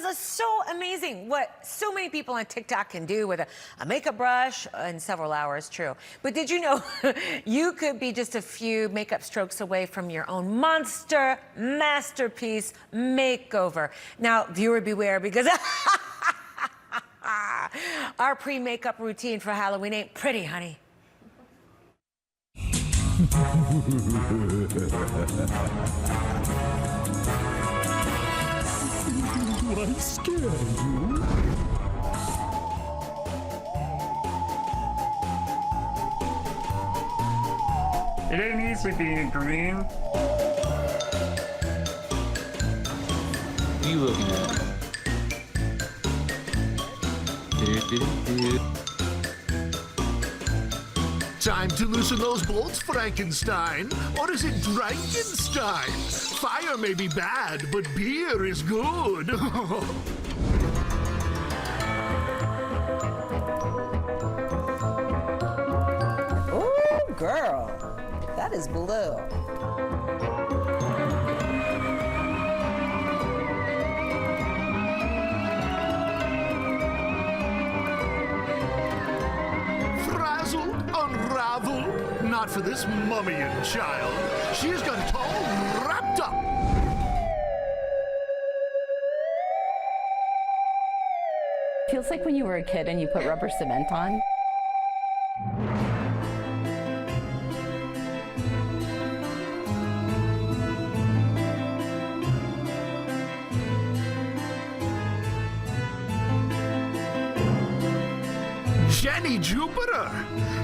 is so amazing what so many people on TikTok can do with a makeup brush in several hours, true. But did you know you could be just a few makeup strokes away from your own monster masterpiece makeover? Now, viewer beware, because our pre-makeup routine for Halloween ain't pretty, honey. Do I scare you? It ain't easy being green. What are you looking at? Time to loosen those bolts, Frankenstein. Or is it Drankenstein? Fire may be bad, but beer is good. Ooh, girl, that is blue. Frazzled, unraveled. Not for this mummying child. She's got it all wrapped up. Feels like when you were a kid and you put rubber cement on. Jenny Jupiter.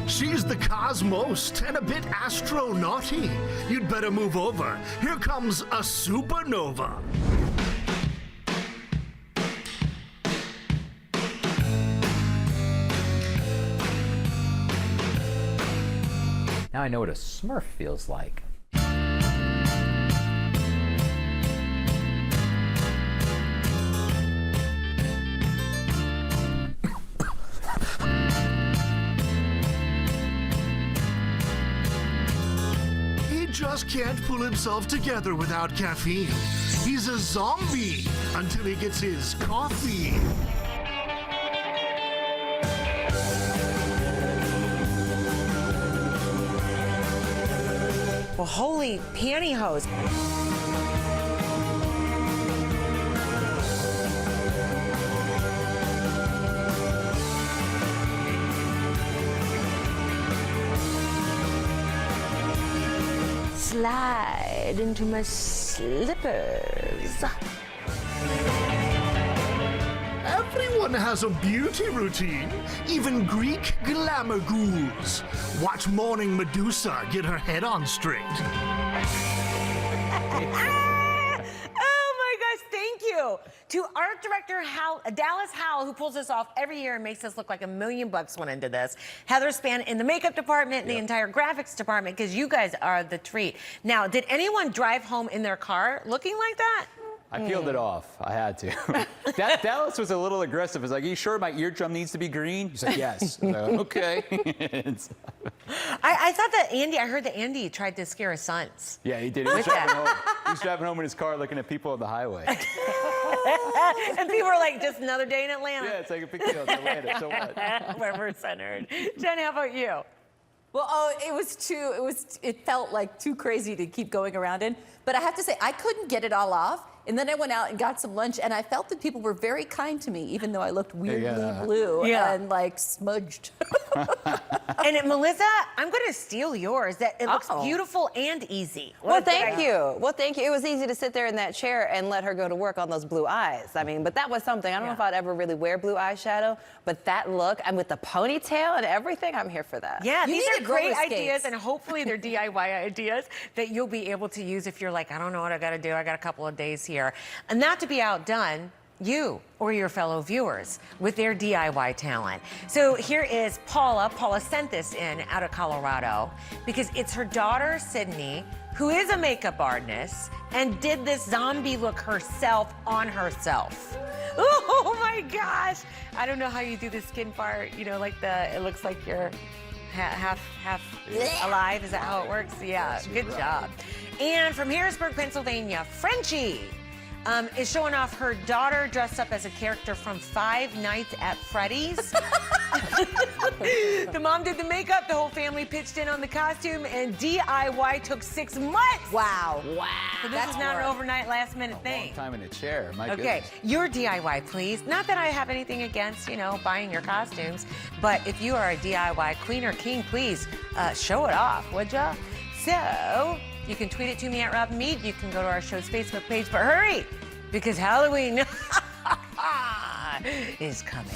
She's the cos-most and a bit astronaughty. You'd better move over. Here comes a supernova. Now I know what a Smurf feels like. He just can't pull himself together without caffeine. He's a zombie until he gets his coffee. Well, holy pantyhose. Slide into my slippers. Everyone has a beauty routine, even Greek glamour ghouls. Watch Morning Medusa get her head on straight. Oh my gosh, thank you to art director Dallas Howell, who pulls this off every year and makes us look like $1 million went into this. Heather Span in the makeup department, and the entire graphics department, because you guys are the treat. Now, did anyone drive home in their car looking like that? I peeled it off. I had to. Dallas was a little aggressive. He's like, "Are you sure my eardrum needs to be green?" He's like, "Yes." I was like, okay. I thought that I heard that Andy tried to scare his sons. Yeah, he did. He was driving home. He was driving home in his car looking at people on the highway. And people were like, just another day in Atlanta. Yeah, it's like a big deal. It's Atlanta, so what? Represented. Jen, how about you? Well, it felt like too crazy to keep going around in. But I have to say, I couldn't get it all off. And then I went out and got some lunch, and I felt that people were very kind to me, even though I looked weirdly blue and like smudged. And Melissa, I'm going to steal yours. That it looks beautiful and easy. Well, thank you. Well, thank you. It was easy to sit there in that chair and let her go to work on those blue eyes. I mean, but that was something. I don't know if I'd ever really wear blue eyeshadow, but that look, and with the ponytail and everything, I'm here for that. Yeah, You these need are a great roller ideas, skates. and hopefully they're DIY ideas that you'll be able to use if you're like, I don't know what I got to do. I got a couple of days here. And not to be outdone, you or your fellow viewers with their DIY talent. So here is Paula. Paula sent this in out of Colorado because it's her daughter, Sydney, who is a makeup artist and did this zombie look herself on herself. Oh my gosh. I don't know how you do the skin part, you know, like it looks like you're half alive. Is that how it works? Yeah, good job. And from Harrisburg, Pennsylvania, Frenchie. is showing off her daughter dressed up as a character from Five Nights at Freddy's. The mom did the makeup, the whole family pitched in on the costume, and DIY took 6 months. Wow. So this is not an overnight, last-minute thing. Long time in a chair. My Okay, goodness. your DIY, please. Not that I have anything against, buying your costumes, but if you are a DIY queen or king, please show it off, would ya? So, you can tweet it to me at Rob Meade. You can go to our show's Facebook page, but hurry, because Halloween is coming.